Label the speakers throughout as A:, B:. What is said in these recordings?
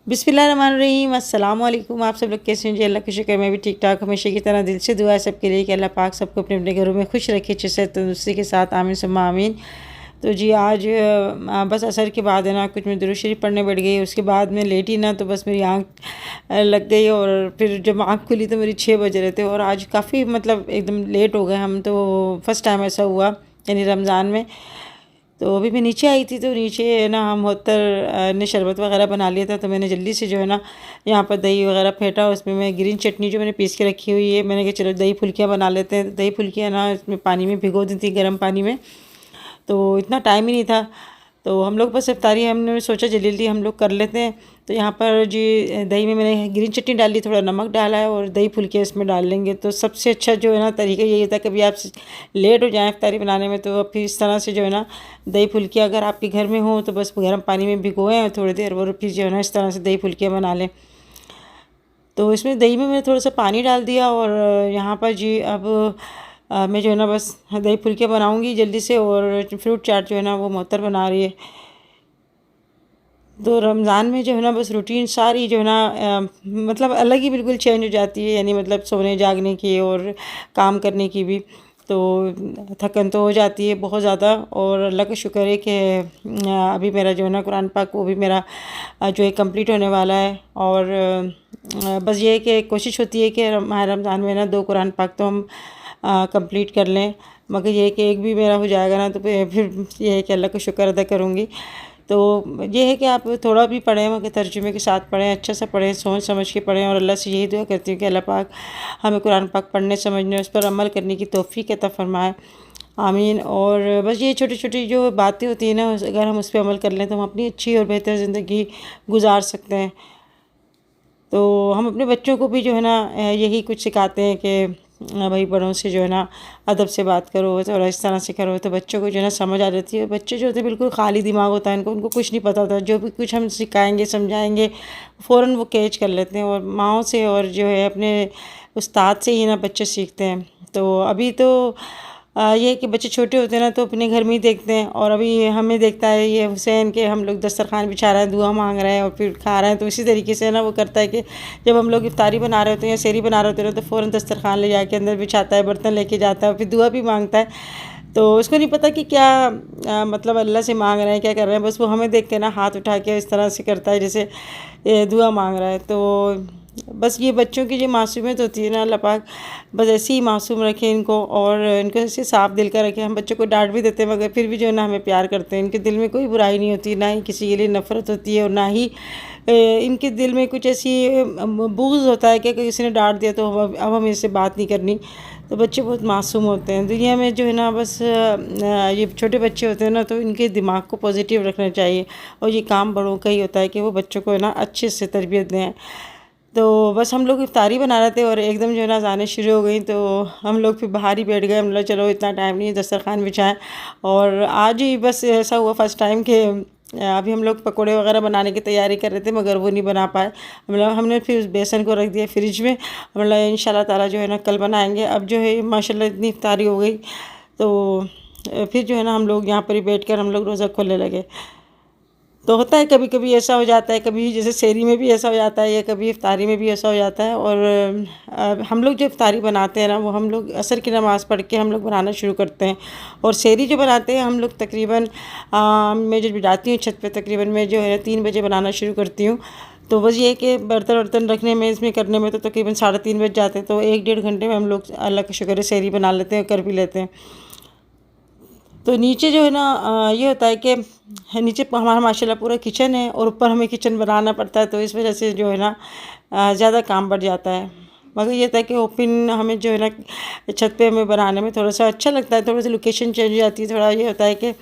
A: बिस्मिल्लाहिर्रहमानिर्रहीम, अस्सलाम वालेकुम। आप सब लोग कैसे हैं जी? अल्लाह का शुक्र है, मैं भी ठीक ठाक। हमेशा की तरह दिल से दुआ है सबके लिए कि अल्लाह पाक सबको अपने अपने घरों में खुश रखे, अच्छे से तंदुरुस्ती के साथ, आमीन सुम्मा आमीन। तो जी आज बस असर के बाद है ना कुछ मैं दुरूद शरीफ पढ़ने बैठ गई। उसके बाद मैं लेटी ना तो बस मेरी आँख लग गई, और फिर जब आँख खुली तो मेरी 6 बज रहे थे। और आज काफ़ी मतलब एकदम लेट हो गए हम, तो फर्स्ट टाइम ऐसा हुआ यानी रमज़ान में। तो अभी मैं नीचे आई थी, तो नीचे ना हम होतर ने शरबत वगैरह बना लिया था, तो मैंने जल्दी से जो है ना यहाँ पर दही वगैरह फेंटा। उसमें मैं ग्रीन चटनी जो मैंने पीस के रखी हुई है, मैंने कहा चलो दही फुल्कियाँ बना लेते हैं। दही फुल्कियाँ ना इसमें पानी में भिगो दी थी, गर्म पानी में, तो इतना टाइम ही नहीं था। तो हम लोग बस इफ्तारी हमने सोचा जल्दी जल्दी हम लोग कर लेते हैं। तो यहाँ पर जी दही में मैंने ग्रीन चटनी डाली, थोड़ा नमक डाला है, और दही फुल्के इसमें डाल लेंगे। तो सबसे अच्छा जो है ना तरीका यही होता है, कभी आप लेट हो जाएँ इफ्तारी बनाने में तो फिर इस तरह से जो है ना दही फुल्कियाँ अगर आपके घर में हो तो बस गर्म पानी में भिगोएं और थोड़ी देर, और फिर जो है ना इस तरह से दही फुल्कियाँ बना लें। तो इसमें दही में मैंने थोड़ा सा पानी डाल दिया, और यहाँ पर जी अब मैं जो है ना बस दही फुल्कियाँ बनाऊँगी जल्दी से। और फ्रूट चाट जो है ना वो मोहतर बना रही है। तो रमज़ान में जो है ना बस रूटीन सारी जो है ना मतलब अलग ही बिल्कुल चेंज हो जाती है, यानी मतलब सोने जागने की और काम करने की भी। तो थकन तो हो जाती है बहुत ज़्यादा, और अल्लाह का शुक्र है कि अभी मेरा जो है ना कुरान पाक वो भी मेरा जो है कंप्लीट होने वाला है। और बस ये है कि कोशिश होती है कि माह रमज़ान में ना 2 कुरान पाक तो हम कंप्लीट कर लें। मगर ये है कि एक भी मेरा हो जाएगा ना तो फिर ये है कि अल्लाह का शुक्र अदा करूँगी। तो ये है कि आप थोड़ा भी पढ़ें मगर तर्जुमे के साथ पढ़ें, अच्छा सा पढ़ें, सोच समझ के पढ़ें। और अल्लाह से यही दुआ करती हूँ कि अल्लाह पाक हमें कुरान पाक पढ़ने, समझने, उस पर अमल करने की तौफ़ीक अता फ़रमाए, आमीन। और बस ये छोटी छोटी जो बातें होती हैं ना, अगर हम उस पर अमल कर लें तो हम अपनी अच्छी और बेहतर ज़िंदगी गुजार सकते हैं। तो हम अपने बच्चों को भी जो है ना यही कुछ सिखाते हैं कि भाई बड़ों से जो है ना अदब से बात करो, थोड़ा इस तरह से करो, तो बच्चों को जो है ना समझ आ जाती है। बच्चे जो होते हैं बिल्कुल खाली दिमाग होता है, उनको कुछ नहीं पता होता। जो भी कुछ हम सिखाएंगे समझाएंगे फ़ौरन वो कैच कर लेते हैं। और माँओं से और जो है अपने उस्ताद से ही ना बच्चे सीखते हैं। तो अभी तो ये है कि बच्चे छोटे होते हैं ना तो अपने घर में ही देखते हैं, और अभी हमें देखता है ये हुसैन के हम लोग दस्तरखान बिछा रहे हैं, दुआ मांग रहे हैं और फिर खा रहे हैं। तो इसी तरीके से ना वो करता है कि जब हम लोग इफ्तारी बना रहे होते हैं या सेहरी बना रहे होते हैं तो फ़ौरन दस्तरखान ले जाके अंदर बिछाता है, बर्तन लेके जाता है और फिर दुआ भी मांगता है। तो उसको नहीं पता कि क्या मतलब अल्लाह से मांग रहे हैं, क्या कर रहे हैं। बस वो हमें देख के ना हाथ उठा के इस तरह से करता है जैसे दुआ मांग रहा है। तो बस ये बच्चों की जो मासूमियत होती है ना, अल्लाह पाक बस ऐसे ही मासूम रखे इनको, और इनको ऐसे साफ दिल का रखे। हम बच्चों को डांट भी देते हैं मगर फिर भी जो है ना हमें प्यार करते हैं। इनके दिल में कोई बुराई नहीं होती, ना ही किसी के लिए नफ़रत होती है, और ना ही इनके दिल में कुछ ऐसी बुग़्ज़ होता है कि किसी ने डांट दिया तो अब हमें इससे बात नहीं करनी। तो बच्चे बहुत मासूम होते हैं दुनिया में जो है ना। बस ये छोटे बच्चे होते हैं ना तो इनके दिमाग को पॉजिटिव रखना चाहिए, और ये काम बड़ों का ही होता है कि वो बच्चों को है ना अच्छे से तरबियत दें। तो बस हम लोग इफ्तारी बना रहे थे और एकदम जो है ना अज़ानें शुरू हो गई, तो हम लोग फिर बाहर ही बैठ गए। हम लोग चलो इतना टाइम नहीं है, दस्तरखान बिछाएं। और आज ही बस ऐसा हुआ फर्स्ट टाइम कि अभी हम लोग पकोड़े वगैरह बनाने की तैयारी कर रहे थे मगर वो नहीं बना पाए। मतलब हमने फिर उस बेसन को रख दिया फ्रिज में, मतलब इंशाल्लाह ताला जो है ना कल बनाएंगे। अब जो है माशाल्लाह इतनी इफ्तारी हो गई, तो फिर जो है ना हम लोग यहाँ पर ही बैठ कर हम लोग रोज़ा खोलने लगे। तो होता है कभी कभी ऐसा हो जाता है, कभी जैसे सेहरी में भी ऐसा हो जाता है या कभी इफ्तारी में भी ऐसा हो जाता है। और हम लोग जो इफ्तारी बनाते हैं ना वो हम लोग असर की नमाज़ पढ़ के हम लोग बनाना शुरू करते हैं। और सेहरी जो बनाते हैं हम लोग तकरीबन मैं जब जाती हूँ छत पे तकरीबन मैं जो है 3 बजे बनाना शुरू करती हूँ। तो बस ये है कि बर्तन वर्तन रखने में इसमें करने में तो तकरीबन 3:30 बज जाते हैं। तो 1-1.5 घंटे में हम लोग अल्लाह का शुक्र है सेहरी बना लेते हैं, कर भी लेते हैं। तो नीचे जो है ना ये होता है कि नीचे हमारा माशाल्लाह पूरा किचन है और ऊपर हमें किचन बनाना पड़ता है, तो इस वजह से जो है ना ज़्यादा काम बढ़ जाता है। मगर ये था कि ओपन हमें जो है ना छत पे हमें बनाने में थोड़ा सा अच्छा लगता है, थोड़ी सी लोकेशन चेंज हो जाती है। थोड़ा ये होता है कि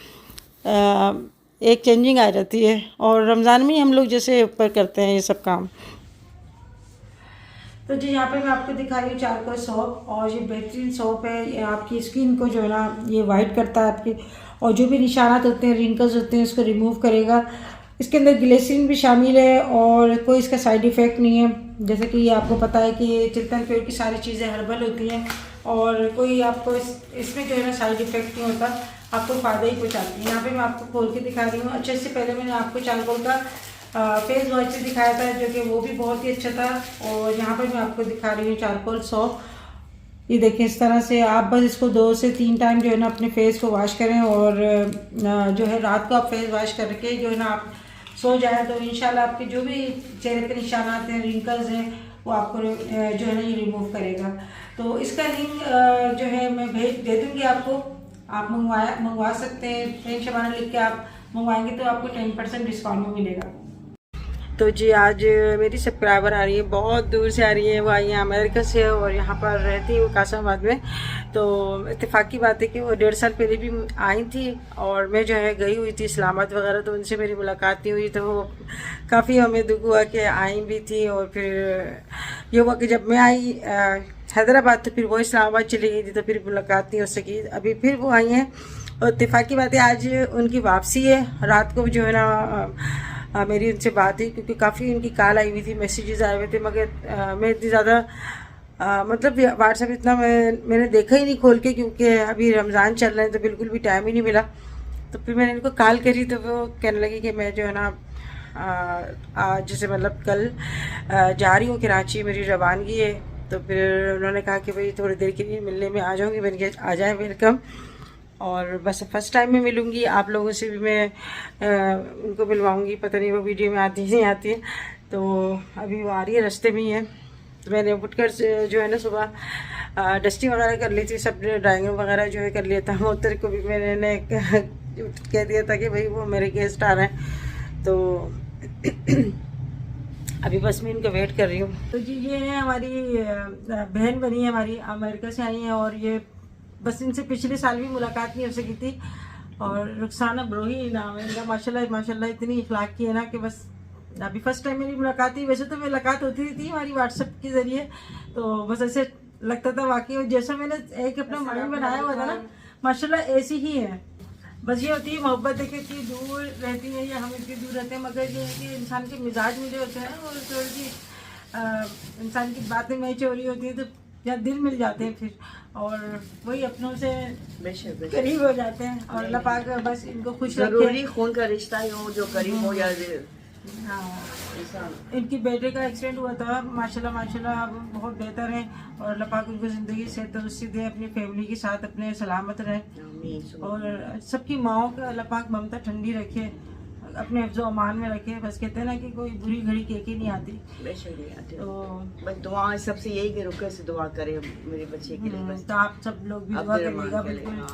A: एक चेंजिंग आ जाती है। और रमज़ान में ही हम लोग जैसे ऊपर करते हैं ये सब काम। तो जी यहाँ पे मैं आपको दिखा रही हूँ चारकोल सोप, और ये बेहतरीन सोप है। ये आपकी स्किन को जो है ना ये वाइट करता है आपकी, और जो भी निशानात होते हैं, रिंकल्स होते हैं, उसको रिमूव करेगा। इसके अंदर ग्लिसरीन भी शामिल है और कोई इसका साइड इफ़ेक्ट नहीं है। जैसे कि ये आपको पता है कि चिल्तन पेड़ की सारी चीज़ें हर्बल होती हैं, और कोई आपको इसमें जो है ना साइड इफ़ेक्ट नहीं होता, आपको फ़ायदा ही पहुँचाती है। यहाँ पे मैं आपको खोल के दिखा रही हूँ। अच्छे से पहले मैंने आपको चारकोल का फेस वॉश दिखाया था जो कि वो भी बहुत ही अच्छा था। और यहाँ पर मैं आपको दिखा रही हूँ चारकोल सॉफ्ट। ये देखिए इस तरह से आप बस इसको 2 से 3 टाइम जो है ना अपने फेस को वॉश करें और जो है रात को आप फेस वॉश करके जो है ना आप सो जाए तो इंशाल्लाह आपके जो भी चेहरे पे निशानात हैं, रिंकल्स हैं, वो आपको जो है ना ये रिमूव करेगा। तो इसका लिंक जो है मैं भेज दे दूँगी आपको, आप मंगवा सकते हैं। फ्रेंड शबाना लिख के आप मंगवाएंगे तो आपको 10% डिस्काउंट में मिलेगा। तो जी आज मेरी सब्सक्राइबर आ रही है, बहुत दूर से आ रही है, वो आई है अमेरिका से और यहाँ पर रहती है वो कासमाबाद में। तो इत्तेफाक की बात है कि वो 1.5 साल पहले भी आई थी और मैं जो है गई हुई थी इस्लामाबाद वगैरह, तो उनसे मेरी मुलाकात नहीं हुई। तो वो काफ़ी हमें दुख हुआ कि आई भी थी और फिर ये हुआ कि जब मैं आई हैदराबाद तो फिर वो इस्लामाबाद चली गई थी, तो फिर मुलाकात नहीं हो सकी। अभी फिर वो आई हैं और इत्तेफाक की बात है आज उनकी वापसी है। रात को जो है ना मेरी उनसे बात हुई क्योंकि काफ़ी उनकी कॉल आई हुई थी, मैसेजेस आए हुए थे, मगर मैं इतनी ज़्यादा मतलब व्हाट्सएप इतना मैंने देखा ही नहीं खोल के, क्योंकि अभी रमज़ान चल रहा है तो बिल्कुल भी टाइम ही नहीं मिला। तो फिर मैंने इनको कॉल करी तो वो कहने लगी कि मैं जो है ना आज जैसे मतलब कल जा रही हूँ कराची, मेरी रवानगी है। तो फिर उन्होंने कहा कि भाई थोड़ी देर के लिए मिलने में आ जाऊँगी। मैंने कहा आ जाए, वेलकम। और बस फर्स्ट टाइम में मिलूँगी, आप लोगों से भी मैं उनको मिलवाऊँगी, पता नहीं वो वीडियो में आती नहीं आती है। तो अभी वो आ रही है, रास्ते में ही है। तो मैंने उठकर जो है ना सुबह डस्टिंग वगैरह कर ली थी, सब ड्राइंग रूम वगैरह जो है कर लिया था। मोहतर को भी मैंने कह दिया था कि भाई वो मेरे गेस्ट आ रहे हैं। तो अभी बस मैं इनका वेट कर रही हूँ। तो जी ये है हमारी बहन बनी है, हमारी अमेरिका से आई हैं और ये बस इनसे पिछले साल भी मुलाकात नहीं हो सकी थी। और रुखसाना ब्रोही नाम है इनका। माशाल्लाह माशाल्लाह इतनी इखलाक की है ना कि बस अभी फर्स्ट टाइम मेरी मुलाकात हुई। वैसे तो मुलाकात होती थी हमारी व्हाट्सएप के ज़रिए, तो बस ऐसे लगता था वाकई जैसा मैंने एक अपना माइंड बनाया हुआ था ना, माशाल्लाह ऐसी ही है। बस ये होती है मोहब्बत है कि इतनी दूर रहती है या हम इतनी दूर रहते हैं, मगर ये है कि इंसान के मिजाज मिले होते हैं और थोड़ी सी इंसान की बातें मैच हो रही होती हैं तो या दिल मिल जाते हैं फिर, और वही अपनों से करीब हो जाते हैं। और अल्लाह पाक बस इनको खुश
B: रखे। खून का रिश्ता ही हो जो करीब हो या
A: हाँ। इनकी बेटे का एक्सीडेंट हुआ था, माशाल्लाह माशाल्लाह अब बहुत बेहतर है और अल्लाह पाक उनको ज़िंदगी से तंदुरुस्ती दे, अपनी फैमिली के साथ अपने सलामत रहे और सबकी माओ का अल्लाह पाक ममता ठंडी रखे, अपने हिफ्ज़ो अमान में रखे। बस कहते हैं ना कि कोई बुरी घड़ी के नहीं आती।
B: तो बस दुआ सबसे यही कि रुके से दुआ करें मेरे बच्चे के लिए। तो
A: आप सब लोग भी दुआ करिएगा, बिल्कुल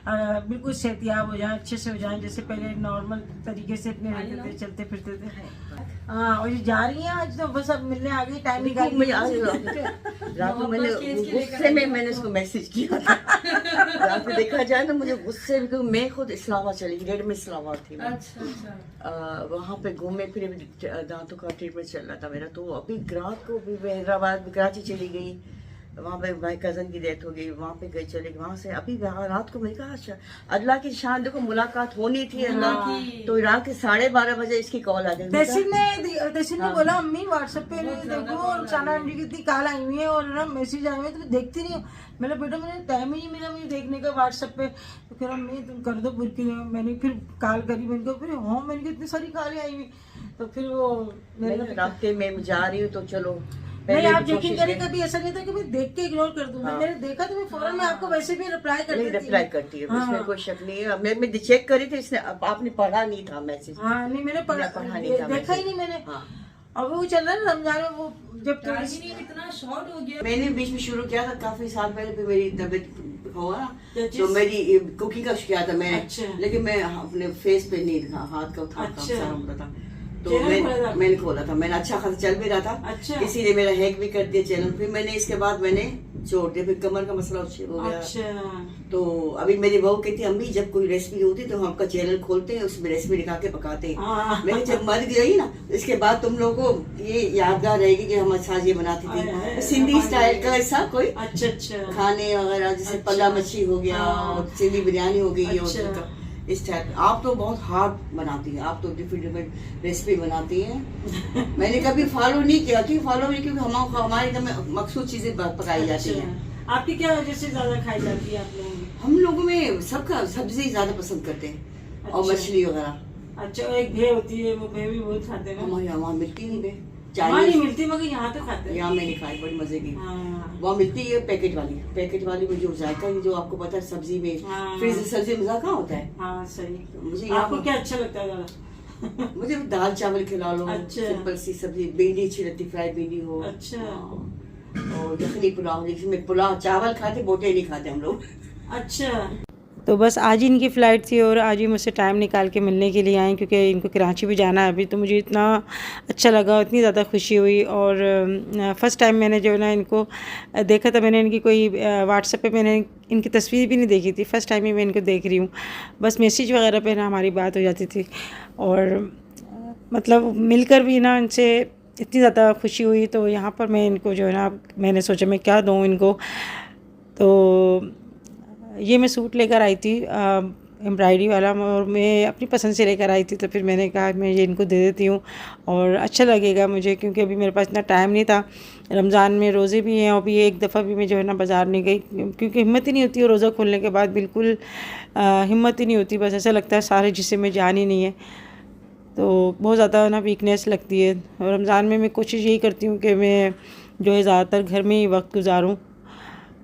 A: बिल्कुल सेहतियाब हो जाए, अच्छे से हो जाए, जैसे पहले नॉर्मल तरीके से अपने रहते थे, चलते फिरते थे। हाँ और ये जा रही हैं आज, तो बस अब मिलने आ गई, टाइम निकाल
B: रात को मैंने गुस्से में मैंने उसको मैसेज किया था। रात को देखा जाए तो मुझे गुस्से में, मैं खुद इस्लामाबाद चली गई, रेड में इस्लामाबाद थी। वहाँ पे घूमे फिरे, दांतों का ट्रीटमेंट चल रहा था मेरा। तो अभी रात को भी मैं हैदराबाद कराची चली गई, वहाँ पे भाई कज़न की डेथ हो गई, वहाँ पे गई चले गई। वहाँ से अभी रात को मैंने कहा अल्लाह की शान देखो, मुलाकात होनी थी अल्लाह की। तो रात के 12:30 बजे इसकी कॉल आ गई।
A: तहसीन ने बोला अम्मी व्हाट्सएप पे देखो रुखसाना आंटी की इतनी कॉल आई हुई है और ना मैसेज आए हुए हैं, तो देखती नहीं हो। मेरा बेटा मैंने टाइम ही नहीं मिला मुझे देखने का व्हाट्सएप पे। तो फिर अम्मी तुम कर दो बुरकी, मैंने फिर कॉल करी, मैंने कहा फिर हाँ मैंने कहा इतनी सारी कॉलें आई हुई। तो फिर वो मेरे
B: रास्ते में जा रही हूँ तो चलो
A: नहीं आप यकीन करें, कभी ऐसा नहीं था कि मैं देख के इग्नोर कर दूं। मैंने देखा तो मैं फौरन मैं आपको वैसे भी रिप्लाई
B: करती है। इसमें कोई शक नहीं है। मैं चेक करी थी, इसने आपने पढ़ा नहीं था मैसेज।
A: हाँ नहीं मैंने पढ़ा नहीं था, देखा ही नहीं मैंने। अब वो चल रहा है रमजान में, वो जब
C: इतना शॉर्ट हो गया।
B: मैंने बीच में शुरू किया था काफी साल पहले, फिर मेरी तबीयत हुआ तो मेरी कुकिंग का किया था मैंने, लेकिन मैं अपने फेस पे नहीं था, हाथ का होता था। तो मैंने खोला था, मैंने अच्छा खासा चल भी रहा था, इसीलिए मेरा हैक भी कर दिया चैनल। फिर मैंने इसके बाद मैंने छोड़ दिया, फिर कमर का मसला हो गया। तो अभी मेरी बहू कहती अम्मी जब कोई रेसिपी होती तो हम आपका चैनल खोलते हैं, उसमें रेसिपी दिखा के पकाते हैं। मैंने जब मर गई ना इसके बाद तुम लोगों को ये यादगार रहेगी कि हम अच्छा ये बनाती थी सिंधी स्टाइल का ऐसा कोई
A: अच्छा
B: खाने वगैरह, जैसे पल्ला मच्छी हो गया और सिंधी बिरयानी हो गई इस टाइप। आप तो बहुत हार्ड बनाती हैं, आप तो डिफरेंट रेसिपी बनाती हैं। मैंने कभी फॉलो नहीं किया, क्यों फॉलो नहीं, क्योंकि हमारे एकदम मखसूस चीजें पकाई जाती हैं।
A: आपकी क्या वजह से ज्यादा खाई जाती है आप लोगों में?
B: हम लोगों में सबका सब्जी ज्यादा पसंद करते हैं और मछली वगैरह।
A: अच्छा, एक भे होती है, वो भे भी बहुत खाते हैं ना।
B: हमारे यहाँ वहाँ मिलती नहीं भे,
A: वहाँ नहीं मिलती, मगर यहाँ तो खाते हैं।
B: यहाँ मैंने खाई, बड़ी मजे की।
A: हाँ।
B: वहाँ मिलती है पैकेट वाली में जो जायका है, जो आपको पता है सब्जी में, फ्रिज सब्जी में मजा कहाँ होता है।
A: हाँ सही।
B: मुझे
A: आपको क्या अच्छा लगता है ज्यादा?
B: मुझे दाल चावल खिला लो,
A: अच्छा।
B: सिंपल सी सब्जी, भिंडी अच्छी लगती, फ्राई भिंडी हो।
A: अच्छा।
B: और यखनी पुलाव, जिसमें पुलाव चावल खाते, बोटे नहीं खाते हम लोग।
A: अच्छा। तो बस आज ही इनकी फ़्लाइट थी और आज ही मुझसे टाइम निकाल के मिलने के लिए आए, क्योंकि इनको कराची भी जाना है अभी। तो मुझे इतना अच्छा लगा, इतनी ज़्यादा खुशी हुई। और फ़र्स्ट टाइम मैंने जो है ना इनको देखा था, मैंने इनकी कोई व्हाट्सएप पे मैंने इनकी तस्वीर भी नहीं देखी थी, फ़र्स्ट टाइम ही मैं इनको देख रही हूँ। बस मैसेज वगैरह पे ना हमारी बात हो जाती थी, और मतलब मिलकर भी ना इनसे इतनी ज़्यादा खुशी हुई। तो यहाँ पर मैं इनको जो है ना, मैंने सोचा मैं क्या दूँ इनको। तो ये मैं सूट लेकर आई थी एम्ब्रॉयडरी वाला, और मैं अपनी पसंद से लेकर आई थी। तो फिर मैंने कहा मैं ये इनको दे देती हूँ और अच्छा लगेगा मुझे, क्योंकि अभी मेरे पास इतना टाइम नहीं था। रमज़ान में रोज़े भी हैं, और भी एक दफ़ा भी मैं जो है ना बाज़ार नहीं गई, क्योंकि हिम्मत ही नहीं होती। और रोज़ा खोलने के बाद बिल्कुल हिम्मत ही नहीं होती, बस ऐसा लगता है सारे जिस्म में जान ही नहीं है। तो बहुत ज़्यादा ना वीकनेस लगती है। और रमज़ान में मैं कोशिश यही करती हूँ कि मैं जो है ज़्यादातर घर में ही वक्त गुजारूँ,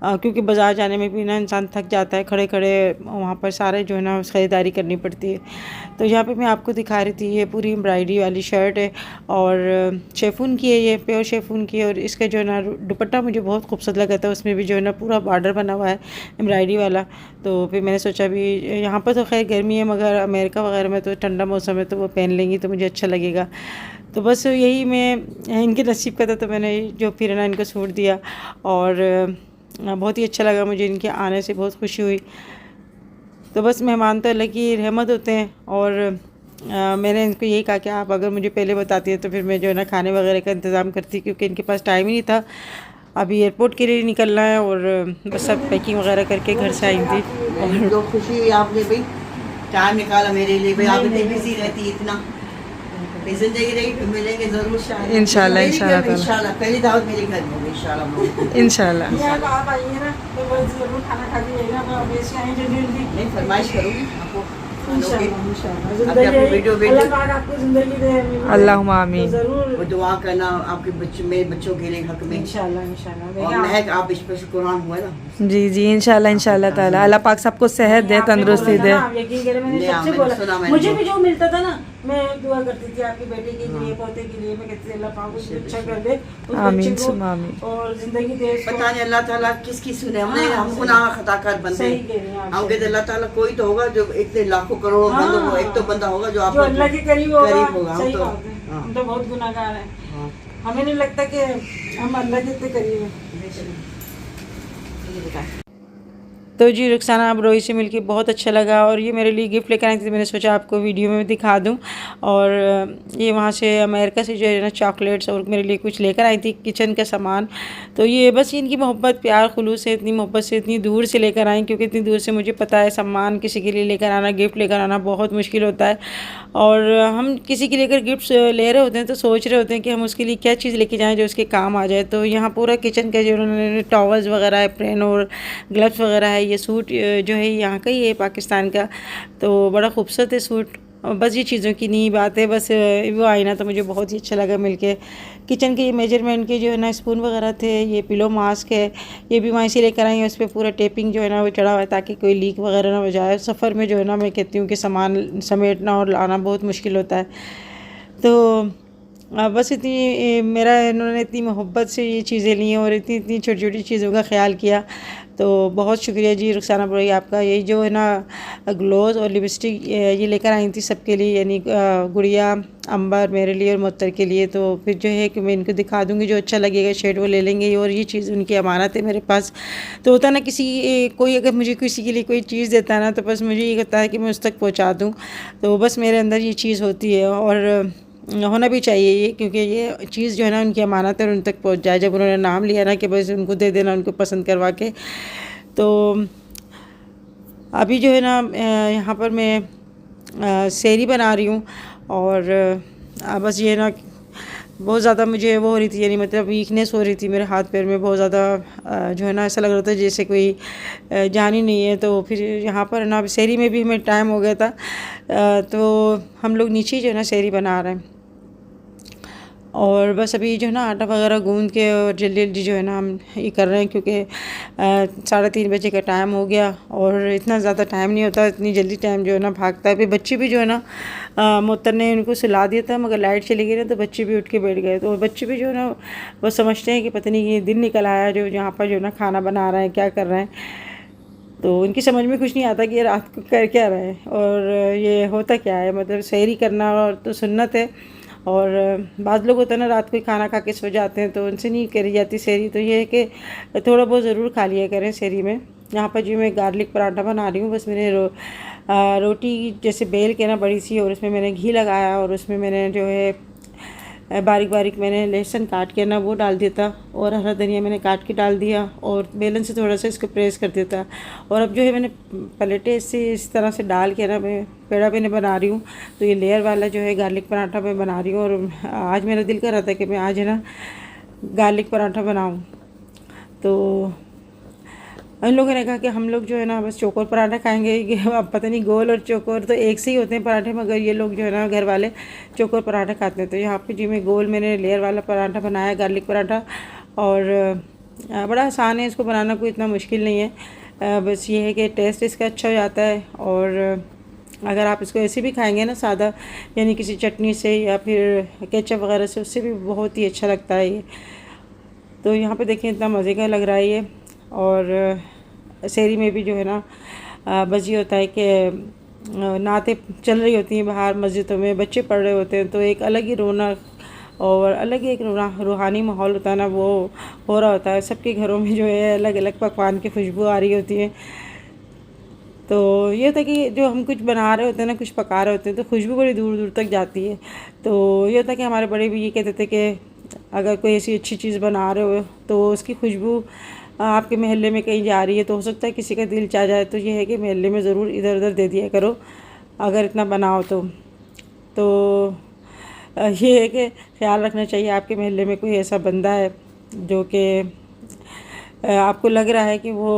A: क्योंकि बाज़ार जाने में भी ना इंसान थक जाता है, खड़े खड़े वहाँ पर सारे जो है ना ख़रीदारी करनी पड़ती है। तो यहाँ पे मैं आपको दिखा रही थी, ये पूरी एम्ब्रॉयडरी वाली शर्ट है, और शेफून की है, ये प्योर शेफून की है। और इसका जो है ना दुपट्टा मुझे बहुत खूबसूरत लगा था, उसमें भी जो है ना पूरा बॉर्डर बना हुआ है एम्ब्रॉयडरी वाला। तो फिर मैंने सोचा भी यहाँ पर तो खैर गर्मी है, मगर अमेरिका वगैरह में तो ठंडा मौसम है, तो वो पहन लेंगी तो मुझे अच्छा लगेगा। तो बस यही मैं इनके नसीब का था, तो मैंने जो फिर ना इनको सूट दिया, और बहुत ही अच्छा लगा मुझे, इनके आने से बहुत खुशी हुई। तो बस मेहमान तो अल्लाह की रहमत होते हैं। और मैंने इनको यही कहा कि आप अगर मुझे पहले बताती है तो फिर मैं जो है ना खाने वगैरह का इंतज़ाम करती, क्योंकि इनके पास टाइम ही नहीं था। अभी एयरपोर्ट के लिए निकलना है, और बस सब पैकिंग वगैरह करके घर से आई थी।
B: और जो खुशी हुई आपने भाई टाइम निकाला मेरे लिए, भाई आप इतनी बिजी रहती इतना, जिंदगी रही फिर मिलेंगे जरूर
A: इंशाल्लाह।
B: इंशाल्लाह पहली दावत मेरे घर में इंशाल्लाह।
A: इंशाल्लाह आप आइए ना तो बस जरूर खाना खा के जाइएगा, मैं हमेशा आएँ जल्दी।
B: नहीं फरमाइश करूँगी आपको,
A: अल्लाहुम्मा आमीन।
B: वो दुआ करना आपके बच्चे, मेरे बच्चों के लिए हक में इंशाल्लाह। और महक आप इस पर कुरान हुआ ना।
D: जी जी इंशाल्लाह ताला अल्लाह पाक सबको सेहत दे, तंदुरुस्ती दे।
A: मुझे भी जो मिलता था ना, मैं दुआ करती थी आपकी बेटे के लिए, पोते के लिए। मैं कहती थी अल्लाह पाक उसको अच्छा कर दे, उस
D: आमीन
A: बच्चे को,
D: आमीन।
A: और जिंदगी दे उसको।
B: पता नहीं अल्लाह ताला किसकी सुने, हमने हम गुनाह खताकार बंदे। हम कहते अल्लाह ताला कोई तो होगा जो इतने लाखों करोड़ों बंदों को, एक तो बंदा होगा जो आपको
A: अल्लाह के करीब होगा।
B: हम तो
A: हम तो बहुत गुनाहगार हैं, हमें नहीं लगता कि हम अल्लाह के इतने करीब हैं। तो जी रुखसाना अब्रोही से मिलके बहुत अच्छा लगा, और ये मेरे लिए गिफ्ट लेकर आई थी, मैंने सोचा आपको वीडियो में दिखा दूं। और ये वहाँ से अमेरिका से जो है ना चॉकलेट्स और मेरे लिए कुछ लेकर आई थी किचन का सामान। तो ये बस इनकी मोहब्बत, प्यार, खुलूस से, इतनी मोहब्बत से इतनी दूर से लेकर आई, क्योंकि इतनी दूर से मुझे पता है सामान किसी के लिए लेकर आना, गिफ्ट लेकर आना बहुत मुश्किल होता है। और हम किसी के लेकर गिफ्ट्स ले रहे होते हैं तो सोच रहे होते हैं कि हम उसके लिए क्या चीज़ लेके जाएँ जो उसके काम आ जाए। तो यहाँ पूरा किचन का जो उन्होंने टॉवल्स वगैरह, एप्रन और ग्लव्स वगैरह है, ये सूट जो है यहाँ का ही है पाकिस्तान का, तो बड़ा खूबसूरत है सूट। बस ये चीज़ों की नहीं बात है, बस वो आई ना तो मुझे बहुत ही अच्छा लगा मिलके। किचन के मेजरमेंट के जो है ना स्पून वगैरह थे, ये पिलो मास्क है, ये भी वहीं से लेकर आई है। उस पर पूरा टेपिंग जो है ना वो चढ़ा हुआ है ताकि कोई लीक वगैरह ना हो जाए। सफ़र में जो है ना मैं कहती हूँ कि सामान समेटना और लाना बहुत मुश्किल होता है। तो बस इतनी मेरा इन्होंने इतनी मोहब्बत से ये चीज़ें ली और इतनी इतनी छोटी छोटी चीज़ों का ख्याल किया, तो बहुत शुक्रिया जी रुखसाना अब्रोही आपका। यही जो है ना ग्लोज और लिपस्टिक ये लेकर आई थी सबके लिए, यानी गुड़िया, अंबर, मेरे लिए और मुत्तर के लिए। तो फिर जो है कि मैं इनको दिखा दूँगी, जो अच्छा लगेगा शेड वो ले लेंगे। और ये चीज़ उनकी अमानत है मेरे पास। तो होता ना कोई अगर मुझे किसी के लिए कोई चीज़ देता है ना, तो बस मुझे ये होता है कि मैं उस तक पहुँचा दूँ। तो बस मेरे अंदर ये चीज़ होती है, और होना भी चाहिए ये, क्योंकि ये चीज़ जो है ना उनकी अमानत है और उन तक पहुंच जाए। जब उन्होंने नाम लिया ना कि बस उनको दे देना, उनको पसंद करवा के। तो अभी जो है ना यहाँ पर मैं सेहरी बना रही हूँ, और बस ये ना बहुत ज़्यादा मुझे वो हो रही थी, यानी मतलब वीकनेस हो रही थी मेरे हाथ पैर में बहुत ज़्यादा, जो है ना ऐसा लग रहा था जैसे कोई जान ही नहीं है। तो फिर यहाँ पर ना शहरी में भी हमें टाइम हो गया था, तो हम लोग नीचे जो है ना शहरी बना रहे हैं। और बस अभी जो है ना आटा वगैरह गूंद के और जल्दी जल्दी जो है ना हम ये कर रहे हैं, क्योंकि 3:30 बजे का टाइम हो गया और इतना ज़्यादा टाइम नहीं होता, इतनी जल्दी टाइम जो है ना भागता है। फिर बच्चे भी जो है ना मोहतर ने उनको सुला दिया था, मगर लाइट चली गई ना तो बच्चे भी उठ के बैठ गए। तो बच्चे भी जो है ना वो समझते हैं कि पता नहीं ये दिन निकल आया जो यहाँ पर जो है ना खाना बना रहे हैं, क्या कर रहे हैं। तो उनकी समझ में कुछ नहीं आता कि ये रात को कर क्या रहे हैं और ये होता क्या है। मतलब सहरी करना और तो सुन्नत है, और बाद लोग होते हैं ना रात को खाना खा के सो जाते हैं, तो उनसे नहीं करी जाती सहरी। तो ये है कि थोड़ा बहुत ज़रूर खा लिया करें सहरी में। यहाँ पर जो मैं गार्लिक पराठा बना रही हूँ, बस मैंने रोटी जैसे बेल के ना बड़ी सी, और उसमें मैंने घी लगाया और उसमें मैंने जो है बारीक बारीक मैंने लहसुन काट के ना वो डाल दिया था, और हरा धनिया मैंने काट के डाल दिया, और बेलन से थोड़ा सा इसको प्रेस कर दिया था। और अब जो है मैंने पलेटे से इस तरह से डाल के ना मैं पेड़ा मैंने बना रही हूँ। तो ये लेयर वाला जो है गार्लिक पराठा मैं बना रही हूँ, और आज मेरा दिल कर रहा था कि मैं आज है ना गार्लिक पराठा बनाऊँ। तो उन लोगों ने कहा कि हम लोग जो है ना बस चौकोर पराठा खाएंगे, कि अब पता नहीं गोल और चौकोर तो एक से ही होते हैं पराठे, मगर ये लोग जो है ना घर वाले चौकोर पराठा खाते हैं। तो यहाँ पे जी मैं गोल मैंने लेयर वाला पराठा बनाया, गार्लिक पराठा, और बड़ा आसान है इसको बनाना, कोई इतना मुश्किल नहीं है। बस ये है कि टेस्ट इसका अच्छा हो जाता है, और अगर आप इसको ऐसे भी खाएंगे ना सादा, यानी किसी चटनी से या फिर केचप वगैरह से, उससे भी बहुत ही अच्छा लगता है ये। तो यहाँ पे देखिए इतना मज़े का लग रहा है ये। और शहरी में भी जो है ना बस ये होता है कि नाते चल रही होती हैं बाहर मस्जिदों में, बच्चे पढ़ रहे होते हैं, तो एक अलग ही रौनक और अलग ही एक रूहानी माहौल होता है ना, वो हो रहा होता है। सबके घरों में जो है अलग अलग पकवान की खुशबू आ रही होती है। तो ये होता है कि जो हम कुछ बना रहे होते हैं ना, कुछ पका रहे होते हैं, तो खुशबू बड़ी दूर दूर तक जाती है। तो ये होता है कि हमारे बड़े भी ये कहते थे कि अगर कोई ऐसी अच्छी चीज़ बना रहे हो तो उसकी खुशबू आपके महल्ले में कहीं जा रही है, तो हो सकता है किसी का दिल चाह जाए। तो ये है कि महल्ले में ज़रूर इधर उधर दे दिया करो अगर इतना बनाओ तो ये है कि ख्याल रखना चाहिए आपके महल्ले में कोई ऐसा बंदा है जो कि आपको लग रहा है कि वो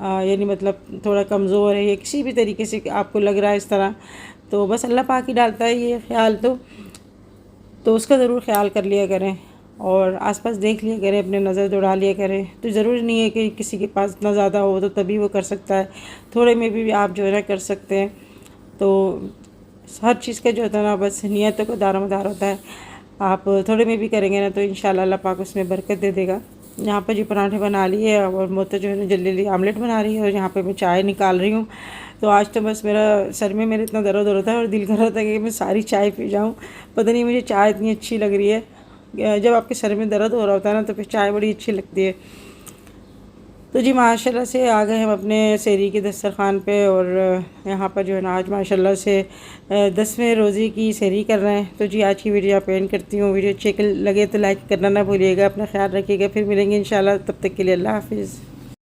A: यानी मतलब थोड़ा कमज़ोर है या किसी भी तरीके से आपको लग रहा है इस तरह, तो बस अल्लाह पाक ही डालता है ये ख्याल। तो उसका ज़रूर ख्याल कर लिया करें और आसपास देख लिया करें, अपने नज़र दौड़ा लिया करें। तो ज़रूरी नहीं है कि किसी के पास इतना ज़्यादा हो तो तभी वो कर सकता है, थोड़े में भी आप जो है ना कर सकते हैं। तो हर चीज़ का जो होता है ना बस नियतों का दारोमदार होता है। आप थोड़े में भी करेंगे ना तो इंशाल्लाह अल्लाह पाक उसमें बरकत दे देगा। यहाँ पर जी पराठे बना लिए और मोहतर जो है ना जल्दी जल्दी आमलेट बना रही है, और यहाँ पर मैं चाय निकाल रही हूँ। तो आज तो बस मेरा सर में मेरे इतना दर्द हो रहा था और दिल कर रहा था कि मैं सारी चाय पी जाऊँ। पता नहीं मुझे चाय इतनी अच्छी लग रही है। जब आपके सर में दर्द हो रहा होता है ना तो फिर चाय बड़ी अच्छी लगती है। तो जी माशाल्लाह से आ गए हम अपने सेरी के दस्तरखान पे, और यहाँ पर जो है ना आज माशाल्लाह से 10वें रोज़े की सेरी कर रहे हैं। तो जी आज की वीडियो आप एंड करती हूँ। वीडियो अच्छी लगे तो लाइक करना ना भूलिएगा। अपना ख्याल रखिएगा। फिर मिलेंगे इंशाल्लाह, तब तक के लिए अल्लाह हाफिज़।